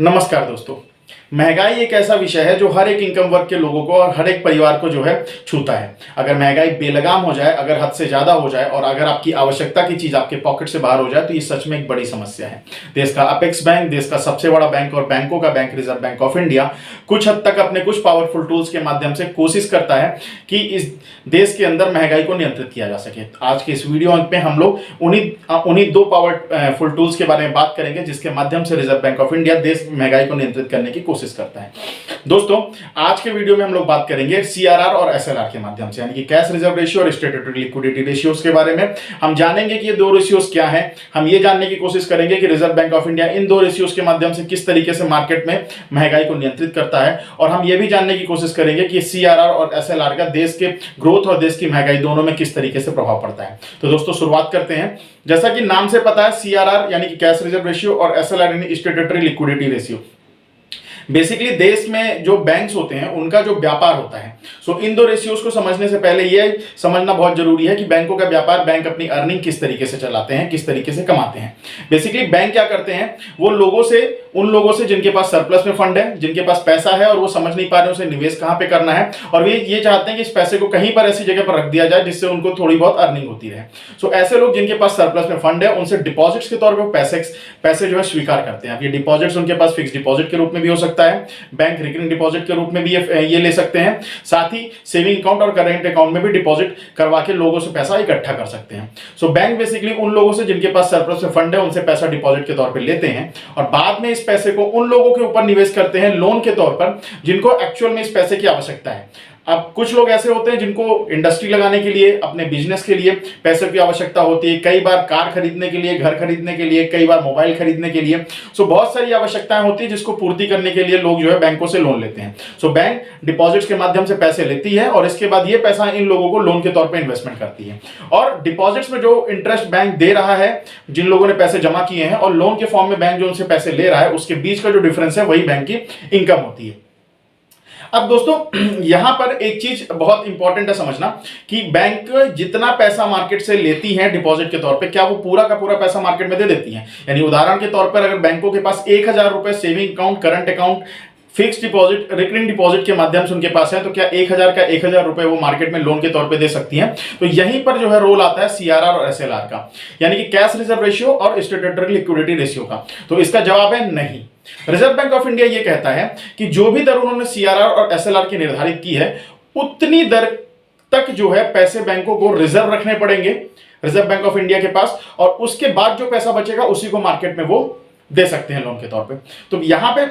नमस्कार दोस्तों। महंगाई एक ऐसा विषय है जो हर एक इनकम वर्ग के लोगों को और हर एक परिवार को जो है छूता है। अगर महंगाई बेलगाम हो जाए, अगर हद से ज्यादा हो जाए और अगर आपकी आवश्यकता की चीज आपके पॉकेट से बाहर हो जाए तो ये सच में एक बड़ी समस्या है। देश का अपेक्स बैंक, देश का सबसे बड़ा बैंक और बैंकों का bank reserve bank of India कुछ हद तक अपने कुछ पावरफुल टूल्स के माध्यम से कोशिश करता है कि इस देश के अंदर महंगाई को नियंत्रित किया जा सके। आज के इस वीडियो में हम लोग उन्हीं दो पावरफुल टूल्स के बारे में बात करेंगे जिसके माध्यम से रिजर्व बैंक ऑफ इंडिया देश में महंगाई को नियंत्रित करने की कोशिश करता है। दोस्तों, आज के वीडियो में हम लोग बात करेंगे सीआरआर और एसएलआर के माध्यम से, यानी कि कैश रिजर्व रेशियो और स्टैट्यूटरी लिक्विडिटी रेशियोज के बारे में। हम जानेंगे कि ये दो रेशियोज क्या हैं। हम ये जानने की कोशिश करेंगे कि reserve bank of India in दो रेशियोज के माध्यम से किस तरीके से मार्केट में महंगाई को नियंत्रित करता है, और हम ये भी जानने की कोशिश करेंगे कि सीआरआर और एसएलआर का देश के ग्रोथ और देश की महंगाई दोनों में किस तरीके से प्रभाव पड़ता है। तो दोस्तों, शुरुआत करते हैं। जैसा कि नाम से पता है, सीआरआर यानी कि कैश रिजर्व रेशियो और एसएलआर यानी स्टैट्यूटरी लिक्विडिटी रेशियो, बेसिकली देश में जो बैंक्स होते हैं उनका जो व्यापार होता है। सो इन दो रेशियोज को समझने से पहले ये समझना बहुत जरूरी है कि बैंकों का व्यापार, बैंक अपनी अर्निंग किस तरीके से चलाते हैं, किस तरीके से कमाते हैं। बेसिकली बैंक क्या करते हैं, वो उन लोगों से जिनके पास सरप्लस में फंड है, जिनके पास पैसा है और वो समझ नहीं पा रहे उसे निवेश कहां पे करना है, और वे ये चाहते हैं कि इस पैसे को कहीं पर ऐसी जगह पर रख दिया जाए जिससे उनको थोड़ी बहुत अर्निंग होती रहे। सो ऐसे लोग जिनके पास सरप्लस में फंड है उनसे डिपॉजिट्स के तौर पर पैसे जो है स्वीकार करते हैं। अब ये डिपॉजिट्स उनके पास फिक्स डिपॉजिट के रूप में भी हो सकता है, बैंक रिकरिंग डिपॉजिट के रूप में भी ये ले सकते हैं, साथ ही सेविंग अकाउंट और करेंट अकाउंट में भी डिपॉजिट करवा के लोगों से पैसा इकट्ठा कर सकते हैं। सो बैंक बेसिकली उन लोगों से जिनके पास सरप्लस में फंड है उनसे पैसा डिपॉजिट के तौर पे लेते हैं और बाद में इस पैसे को उन लोगों के ऊपर निवेश करते हैं लोन के तौर पर जिनको एक्चुअल में इस पैसे की आवश्यकता है। अब कुछ लोग ऐसे होते हैं जिनको इंडस्ट्री लगाने के लिए, अपने बिजनेस के लिए पैसे की आवश्यकता होती है, कई बार कार खरीदने के लिए, घर खरीदने के लिए, कई बार मोबाइल खरीदने के लिए। सो बहुत सारी आवश्यकताएं होती है जिसको पूर्ति करने के लिए लोग जो है बैंकों से लोन लेते हैं। सो बैंक डिपॉजिट्स के माध्यम से पैसे लेती है और इसके बाद ये पैसा इन लोगों को लोन के तौर पर इन्वेस्टमेंट करती है, और डिपॉजिट्स में जो इंटरेस्ट बैंक दे रहा है जिन लोगों ने पैसे जमा किए हैं और लोन के फॉर्म में बैंक जो उनसे पैसे ले रहा है, उसके बीच का जो डिफरेंस है वही बैंक की इनकम होती है। अब दोस्तों, यहां पर एक चीज बहुत इंपॉर्टेंट है समझना कि बैंक जितना पैसा मार्केट से लेती है डिपॉजिट के तौर पे, क्या वो पूरा का पूरा पैसा मार्केट में दे देती है। यानी उदाहरण के तौर पर अगर बैंकों के पास 1000 रुपए saving account, current account, fix deposit, recurring deposit के माध्यम से उनके पास है, तो क्या 1000 का 1000 रुपए वो मार्केट में लोन के तौर पे दे सकती हैं। तो यहीं पर जो है रोल आता है सीआरआर और एसएलआर का, यानी कि कैश रिजर्व रेशियो और स्टैट्यूटरी लिक्विडिटी रेशियो का। तो इसका जवाब है नहीं। रिजर्व बैंक ऑफ इंडिया ये कहता है कि जो भी दर उन्होंने सीआरआर और एसएलआर की निर्धारित की है उतनी दर तक जो है पैसे बैंकों को रिजर्व रखने पड़ेंगे रिजर्व बैंक ऑफ इंडिया के पास, और उसके बाद जो पैसा बचेगा उसी को मार्केट में वो दे सकते हैं लोन के तौर पे। तो यहां पे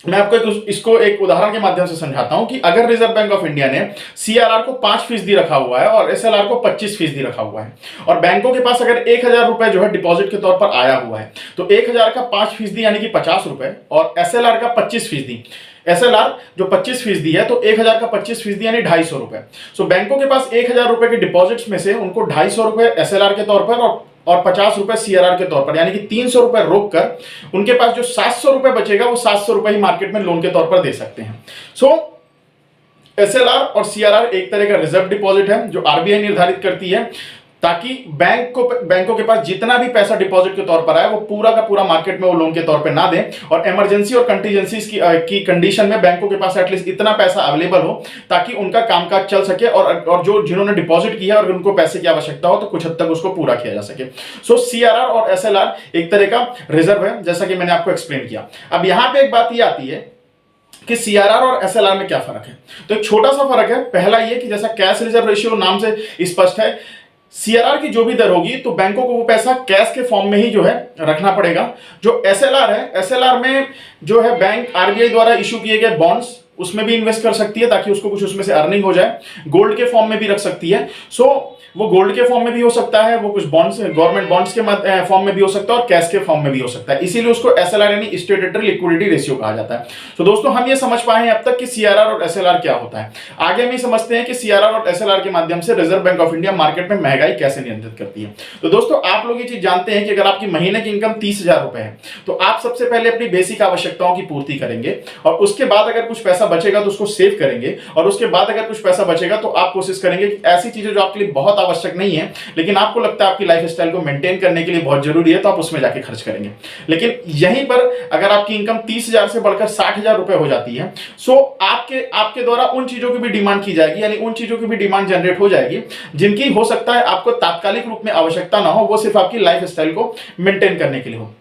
मैं आपको इसको एक उदाहरण के माध्यम से समझाता हूं कि अगर रिजर्व बैंक ऑफ इंडिया ने सीआरआर को 5% रखा हुआ है और एसएलआर को 25% रखा हुआ है, और बैंकों के पास अगर 1000 रुपए जो है डिपॉजिट के तौर पर आया हुआ है, तो 1000 का 5% यानी कि 50 रुपए और एसएलआर का 25%, एसएलआर जो 25% है तो 1000 का 25% यानी 250 रुपए। सो बैंकों के पास 1000 रुपए के डिपॉजिट्स में से उनको 250 रुपए एसएलआर के तौर पर और 50 रुपए सीआरआर के तौर पर, यानी कि 300 रुपए रोक कर उनके पास जो 700 रुपए बचेगा वो 700 रुपए ही मार्केट में लोन के तौर पर दे सकते हैं। सो एसएलआर और सीआरआर एक तरह का रिजर्व डिपॉजिट है जो आरबीआई निर्धारित करती है, ताकि बैंकों के पास जितना भी पैसा डिपॉजिट के तौर पर आए वो पूरा का पूरा मार्केट में वो लोन के तौर पे ना दें, और इमरजेंसी और कंटीजेंसीज की कंडीशन में बैंकों के पास एटलीस्ट इतना पैसा अवेलेबल हो ताकि उनका कामकाज चल सके, और जो जिन्होंने डिपॉजिट किया और उनको पैसे की आवश्यकता हो तो कुछ हद तक उसको पूरा किया जा सके। सो सीआरआर और एसएलआर एक तरह का रिजर्व है, जैसा कि मैंने आपको एक्सप्लेन किया। अब यहां पर एक बात ये आती है कि सीआरआर और एसएलआर में क्या फर्क है। तो एक छोटा सा फर्क है। पहला ये कि जैसा कैश रिजर्व रेशियो नाम से स्पष्ट है, सीआरआर की जो भी दर होगी तो बैंकों को वो पैसा कैश के फॉर्म में ही जो है रखना पड़ेगा। जो एसएलआर है, एसएलआर में जो है बैंक आरबीआई द्वारा इशू किए गए बॉन्ड्स उसमें भी इन्वेस्ट कर सकती है ताकि उसको कुछ उसमें से अर्निंग हो जाए। गोल्ड के फॉर्म में भी रख सकती है। सो वो गोल्ड के फॉर्म में भी हो सकता है, वो कुछ बॉन्ड्स, गवर्नमेंट बॉन्ड्स के फॉर्म में भी हो सकता है और कैश के फॉर्म में भी हो सकता है। इसीलिए उसको एसएलआर यानी स्टैट्यूटरी लिक्विडिटी रेशियो कहा जाता है। तो दोस्तों, हम ये समझ पाए हैं अब तक कि सीआरआर और एसएलआर क्या होता है। आगे हम ये समझते हैं कि सीआरआर और एसएलआर के माध्यम से reserve bank of India market में महंगाई कैसे नियंत्रित करती है। तो दोस्तों, आप लोग ये चीज जानते हैं कि अगर आपकी महीने की इनकम 30,000 रुपए है तो आप सबसे पहले अपनी बेसिक आवश्यकताओं की पूर्ति करेंगे और उसके बाद अगर कुछ पैसा पैसा बचेगा तो उसको सेव करेंगे, और उसके बाद अगर कुछ पैसा बचेगा तो आप कोशिश करेंगे कि ऐसी चीजें जो आपके लिए बहुत आवश्यक नहीं है लेकिन आपको लगता है आपकी लाइफ स्टाइल को मेंटेन करने के लिए बहुत जरूरी है, तो आप उसमें जाके खर्च करेंगे। लेकिन यहीं पर अगर आपकी इनकम 30,000 से बढ़कर 60,000 रुपए हो जाती है, सो आपके द्वारा उन चीजों की भी डिमांड की जाएगी, यानी उन चीजों की भी डिमांड जनरेट हो जाएगी जिनकी हो सकता है आपको तात्कालिक रूप में आवश्यकता ना हो, वो सिर्फ आपकी लाइफ स्टाइल को मेंटेन करने के लिए हो।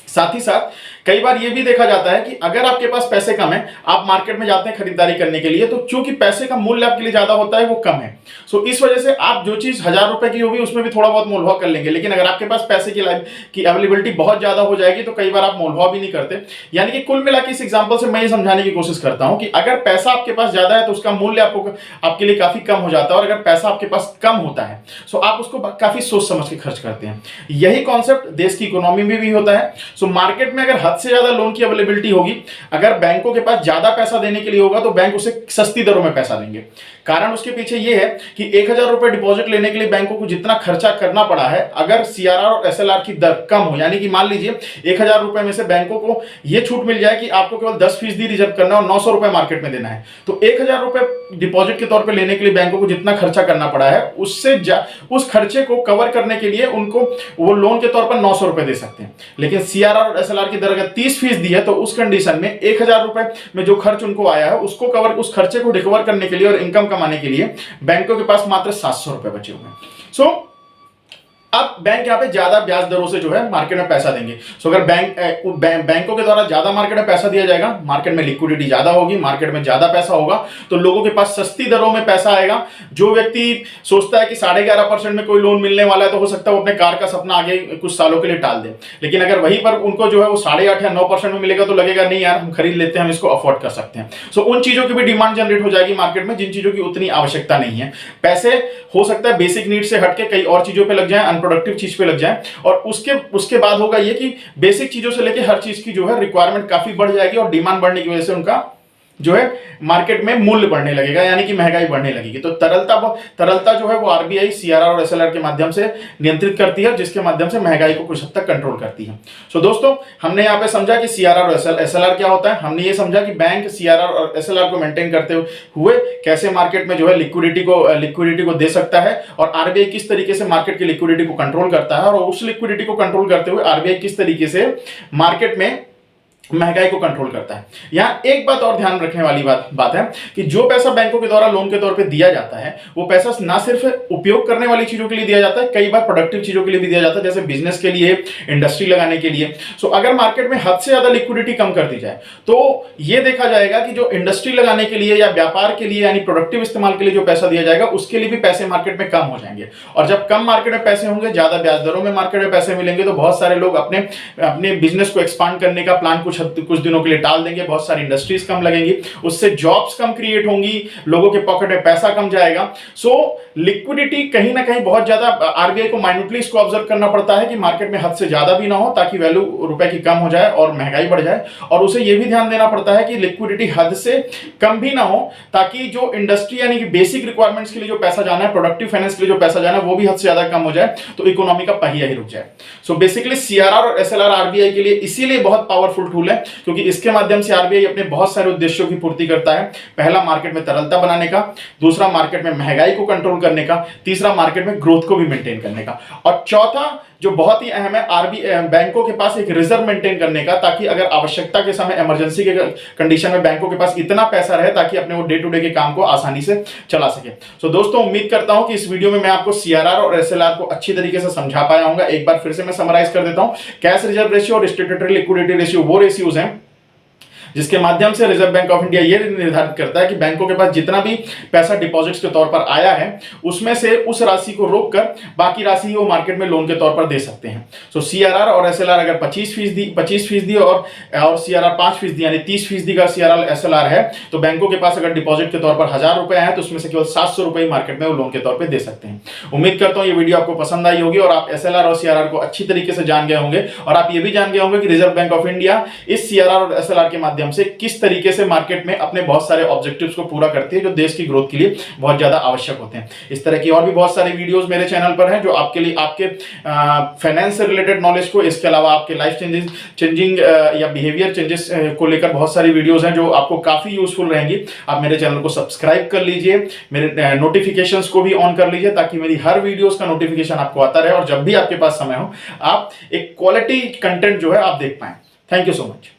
साथ ही साथ कई बार यह भी देखा जाता है कि अगर आपके पास पैसे कम है, आप मार्केट में जाते हैं खरीदारी करने के लिए, तो चूंकि पैसे का मूल्य आपके लिए ज्यादा होता है वो कम है, सो इस वजह से आप जो चीज 1,000 रुपए की होगी उसमें भी थोड़ा बहुत मोलभाव कर लेंगे। लेकिन अगर आपके पास पैसे की अवेलेबिलिटी बहुत ज्यादा हो जाएगी तो कई बार आप मोलभाव भी नहीं करते। यानी कि कुल मिलाकर इस एग्जाम्पल से मैं ये समझाने की कोशिश करता हूं कि अगर पैसा आपके पास ज्यादा है तो उसका मूल्य आपके लिए काफी कम हो जाता है, और अगर पैसा आपके पास कम होता है सो आप उसको काफी सोच समझ के खर्च करते हैं। यही कॉन्सेप्ट देश की इकोनॉमी में भी होता है। सो मार्केट में अगर हद से ज्यादा लोन की अवेलेबिलिटी होगी, अगर बैंकों के पास ज्यादा पैसा देने के लिए होगा तो बैंक उसे सस्ती दरों में पैसा देंगे। कारण उसके पीछे यह है कि 1,000 रुपए डिपॉजिट लेने के लिए बैंकों को जितना खर्चा करना पड़ा है, अगर सीआरआर और एसएलआर की दर कम हो, यानी कि मान लीजिए 1,000 रुपए में से बैंकों को यह छूट मिल जाए कि आपको केवल 10% रिजर्व करना है और 900 रुपए मार्केट में देना है, तो 1,000 रुपए डिपॉजिट के तौर पर लेने के लिए बैंकों को जितना खर्चा करना पड़ा है उससे उस खर्चे को कवर करने के लिए उनको वो लोन के तौर पर 900 रुपए दे सकते हैं। लेकिन सीआरआर और एसएलआर की दर अगर 30% है तो उस कंडीशन में 1,000 रुपए में जो खर्च उनको आया है उसको उस खर्चे को रिकवर करने के लिए और इनकम कमाने के लिए बैंकों के पास मात्र 700 रुपए बचे हुए हैं। सो अब बैंक यहां पे ज्यादा ब्याज दरों से जो है मार्केट में पैसा देंगे। सो अगर बैंकों के द्वारा ज्यादा मार्केट में पैसा दिया जाएगा, मार्केट में लिक्विडिटी ज्यादा होगी, मार्केट में ज्यादा पैसा होगा, तो लोगों के पास सस्ती दरों में पैसा आएगा। जो व्यक्ति सोचता है कि 11.5% में कोई लोन मिलने वाला है तो हो सकता है वो अपने कार का सपना आगे कुछ सालों के लिए टाल दे, लेकिन अगर वहीं पर उनको जो है वो 8.5 या 9% में मिलेगा तो लगेगा नहीं यार हम खरीद लेते हैं, हम इसको अफोर्ड कर सकते हैं। सो उन चीजों की भी डिमांड जनरेट हो जाएगी मार्केट में जिन चीजों की उतनी आवश्यकता नहीं है। पैसे हो सकता है बेसिक नीड से हटके कई और चीजों पे लग जाए, प्रोडक्टिव चीज पे लग जाए, और उसके बाद होगा ये कि बेसिक चीजों से लेके हर चीज की जो है रिक्वायरमेंट काफी बढ़ जाएगी, और डिमांड बढ़ने की वजह से उनका जो है मार्केट में मूल्य बढ़ने लगेगा, यानी कि महंगाई बढ़ने लगेगी। तो तरलता जो है वो आरबीआई सीआरआर और एसएलआर के माध्यम से नियंत्रित करती है, जिसके माध्यम से महंगाई को कुछ हद तक कंट्रोल करती है। सो दोस्तों, हमने यहाँ पे समझा कि सीआरआर और एसएलआर क्या होता है, हमने ये समझा कि बैंक सीआरआर और एसएलआर को मेंटेन करते हुए कैसे मार्केट में जो है लिक्विडिटी को दे सकता है, और आरबीआई किस तरीके से मार्केट की लिक्विडिटी को कंट्रोल करता है, और उस लिक्विडिटी को कंट्रोल करते हुए आरबीआई किस तरीके से मार्केट में महंगाई को कंट्रोल करता है। यहां एक बात और ध्यान रखने वाली बात है कि जो पैसा बैंकों के द्वारा लोन के तौर पे दिया जाता है वो पैसा ना सिर्फ उपयोग करने वाली चीजों के लिए दिया जाता है, कई बार प्रोडक्टिव चीजों के लिए भी दिया जाता है, जैसे बिजनेस के लिए, इंडस्ट्री लगाने के लिए। सो अगर मार्केट में हद से ज्यादा लिक्विडिटी कम कर दी जाए तो यह देखा जाएगा कि जो इंडस्ट्री लगाने के लिए या व्यापार के लिए यानी प्रोडक्टिव इस्तेमाल के लिए जो पैसा दिया जाएगा उसके लिए भी पैसे मार्केट में कम हो जाएंगे, और जब कम मार्केट में पैसे होंगे, ज्यादा ब्याज दरों में मार्केट में पैसे मिलेंगे, तो बहुत सारे लोग अपने बिजनेस को एक्सपांड करने का प्लान कुछ दिनों के लिए टाल देंगे, बहुत सारी इंडस्ट्रीज कम लगेंगी, उससे जॉब्स कम क्रिएट होंगी, लोगों के पॉकेट में पैसा कम जाएगा। सो लिक्विडिटी कहीं ना कहीं बहुत ज्यादा आरबीआई को माइन्यूटली इसको ऑब्जर्व करना पड़ता है कि मार्केट में हद से ज्यादा भी ना हो ताकि वैल्यू रुपए की कम हो जाए और महंगाई बढ़ जाए, और उसे यह भी ध्यान देना पड़ता है कि लिक्विडिटी हद से कम भी ना हो ताकि जो इंडस्ट्री यानी कि बेसिक रिक्वायरमेंट्स के लिए जो पैसा जाना है, प्रोडक्टिव फाइनेंस के लिए जो पैसा जाना है वो भी हद से ज्यादा कम हो जाए, तो इकोनॉमी का पहिया ही रुक जाए। सो बेसिकली सीआरआर और एसएलआर आरबीआई के लिए इसीलिए बहुत पावरफुल टूल है, क्योंकि इसके माध्यम से आरबीआई अपने बहुत सारे उद्देश्यों की पूर्ति करता है। पहला, मार्केट में तरलता बनाने का, दूसरा, मार्केट में महंगाई को कंट्रोल करने का, तीसरा, मार्केट में ग्रोथ को भी मेंटेन करने का, और चौथा जो बहुत ही अहम है, आरबीआई बैंकों के पास एक रिजर्व मेंटेन करने का, ताकि अगर आवश्यकता के समय, इमरजेंसी के कंडीशन में बैंकों के पास इतना पैसा रहे ताकि अपने वो डे टू डे के काम को आसानी से चला सके। सो दोस्तों, उम्मीद करता हूं कि इस वीडियो में मैं आपको सीआरआर और एसएलआर को अच्छी तरीके से समझा पाया हूं। एक बार फिर से मैं समराइज कर देता हूं। कैश रिजर्व रेशियो और स्टैट्यूटरी लिक्विडिटी रेशियो वो रेशियोज हैं जिसके माध्यम से रिजर्व बैंक ऑफ इंडिया ये निर्धारित करता है कि बैंकों के पास जितना भी पैसा डिपॉजिट्स के तौर पर आया है उसमें से उस राशि को रोककर बाकी राशि ही वो मार्केट में लोन के तौर पर दे सकते हैं। सो सीआरआर और एसएलआर अगर 25% और सीआरआर 5% यानी 30% का सीआरआर एसएलआर है, तो बैंकों के पास अगर डिपॉजिट के तौर पर 1,000 रुपए है तो उसमें से केवल 700 रुपए मार्केट में वो लोन के तौर पर दे सकते हैं। उम्मीद करता हूं ये वीडियो आपको पसंद आई होगी और आप एसएलआर और सीआरआर को अच्छी तरीके से जान गए होंगे, और आप ये भी जान गए होंगे कि रिजर्व बैंक ऑफ इंडिया इस सीआरआर और एसएलआर के माध्यम माध्यम से किस तरीके से मार्केट में अपने बहुत सारे ऑब्जेक्टिव्स को पूरा करती है, जो देश की ग्रोथ के लिए बहुत ज्यादा आवश्यक होते हैं। इस तरह की और भी बहुत सारे वीडियोस मेरे चैनल पर हैं जो आपके लिए आपके फाइनेंस से रिलेटेड नॉलेज को, इसके अलावा आपके लाइफ चेंजिंग या बिहेवियर चेंजेस को लेकर बहुत सारी वीडियोस हैं जो आपको काफी यूजफुल रहेंगी। आप मेरे चैनल को सब्सक्राइब कर लीजिए, मेरे नोटिफिकेशंस को भी ऑन कर लीजिए ताकि मेरी हर वीडियोस का नोटिफिकेशन आपको आता रहे और जब भी आपके पास समय हो आप एक क्वालिटी कंटेंट जो है आप देख पाएं। Thank you so much.